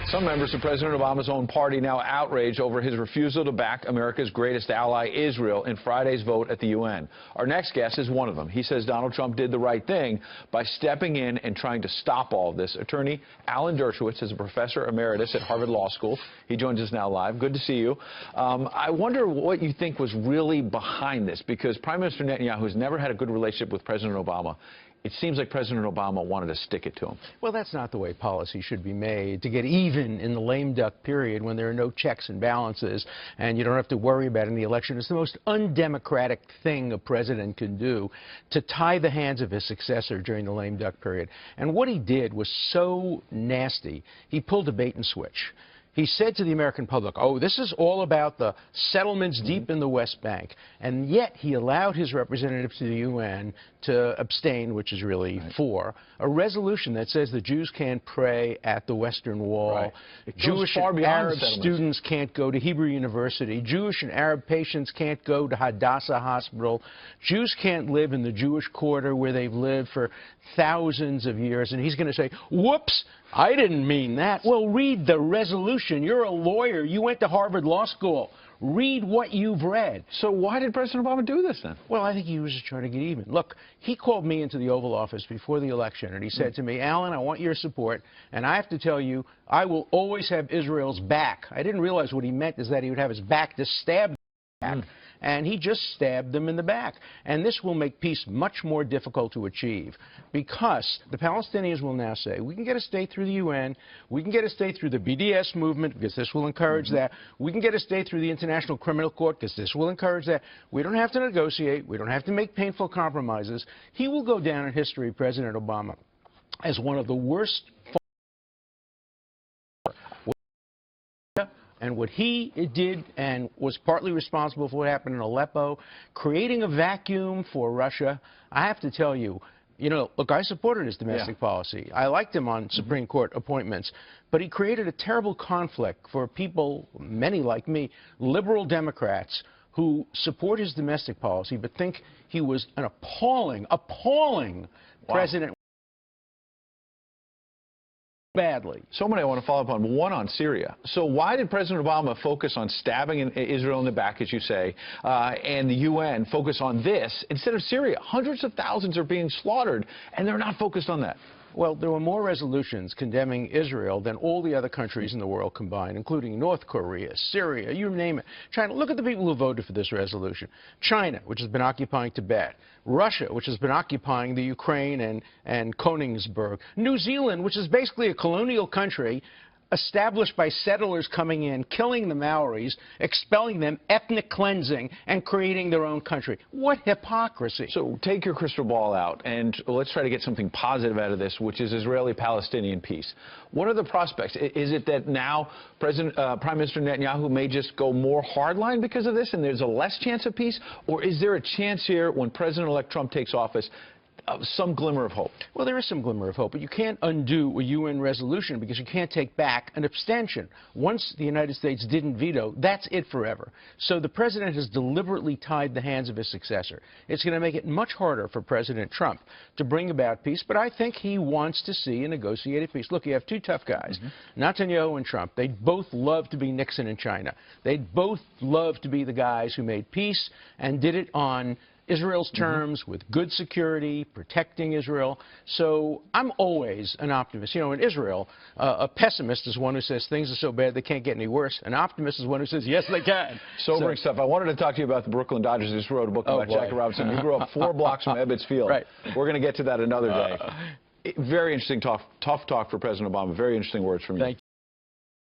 Some members of President Obama's own party now outraged over his refusal to back America's greatest ally, Israel, in Friday's vote at the UN. Our next guest is one of them. He says Donald Trump did the right thing by stepping in and trying to stop all of this. Attorney Alan Dershowitz is a professor emeritus at Harvard Law School. He joins us now live. Good to see you. I wonder what you think was really behind this, because Prime Minister Netanyahu has never had a good relationship with President Obama. It seems like President Obama wanted to stick it to him. Well, that's not the way policy should be made, to get even in the lame duck period when there are no checks and balances and you don't have to worry about it in the election. It's the most undemocratic thing a president can do, to tie the hands of his successor during the lame duck period. And what he did was so nasty. He pulled a bait and switch. He said to the American public, oh, this is all about the settlements deep in the West Bank. And yet he allowed his representatives to the UN to abstain, which is really for, a resolution that says the Jews can't pray at the Western Wall. Jewish and Arab students can't go to Hebrew University. Jewish and Arab patients can't go to Hadassah Hospital. Jews can't live in the Jewish quarter where they've lived for thousands of years. And he's going to say, whoops, I didn't mean that. Well, read the resolution. You're a lawyer. You went to Harvard Law School. Read what you've read. So why did President Obama do this then? Well, I think he was just trying to get even. Look, he called me into the Oval Office before the election, and he said to me, Alan, I want your support, and I have to tell you, I will always have Israel's back. I didn't realize what he meant is that he would have his back to stab them back. And he just stabbed them in the back. And this will make peace much more difficult to achieve, because the Palestinians will now say, we can get a state through the UN, we can get a state through the BDS movement, because this will encourage that, we can get a state through the International Criminal Court, because this will encourage that. We don't have to negotiate, we don't have to make painful compromises. He will go down in history, President Obama, as one of the worst. And what he did, and was partly responsible for what happened in Aleppo, creating a vacuum for Russia, I have to tell you, look, I supported his domestic policy. I liked him on Supreme Court appointments. But he created a terrible conflict for people, many like me, liberal Democrats, who support his domestic policy but think he was an appalling president. Badly. So many I want to follow up on. One on Syria. So why did President Obama focus on stabbing Israel in the back, as you say, and the UN focus on this instead of Syria? Hundreds of thousands are being slaughtered, and they're not focused on that. Well, there were more resolutions condemning Israel than all the other countries in the world combined, including North Korea, Syria, you name it. China. Look at the people who voted for this resolution. China, which has been occupying Tibet. Russia, which has been occupying the Ukraine and Königsberg. New Zealand, which is basically a colonial country established by settlers coming in, killing the Maoris, expelling them, ethnic cleansing, and creating their own country. What hypocrisy. So take your crystal ball out, and let's try to get something positive out of this, which is Israeli-Palestinian peace. What are the prospects? Is it that now Prime Minister Netanyahu may just go more hardline because of this, and there's a less chance of peace? Or is there a chance here, when President-elect Trump takes office, some glimmer of hope? Well, there is some glimmer of hope, but you can't undo a UN resolution, because you can't take back an abstention. Once the United States didn't veto, that's it forever. So the president has deliberately tied the hands of his successor. It's going to make it much harder for President Trump to bring about peace, but I think he wants to see a negotiated peace. Look, you have two tough guys, Netanyahu and Trump. They both love to be Nixon in China. They both love to be the guys who made peace and did it on Israel's terms, with good security, protecting Israel. So I'm always an optimist. You know, in Israel, a pessimist is one who says things are so bad they can't get any worse. An optimist is one who says, yes, they can. Sobering stuff. I wanted to talk to you about the Brooklyn Dodgers. I just wrote a book about Jackie Robinson. You grew up 4 blocks from Ebbets Field. Right. We're going to get to that another day. Very interesting talk. Tough talk for President Obama. Very interesting words from you. Thank you.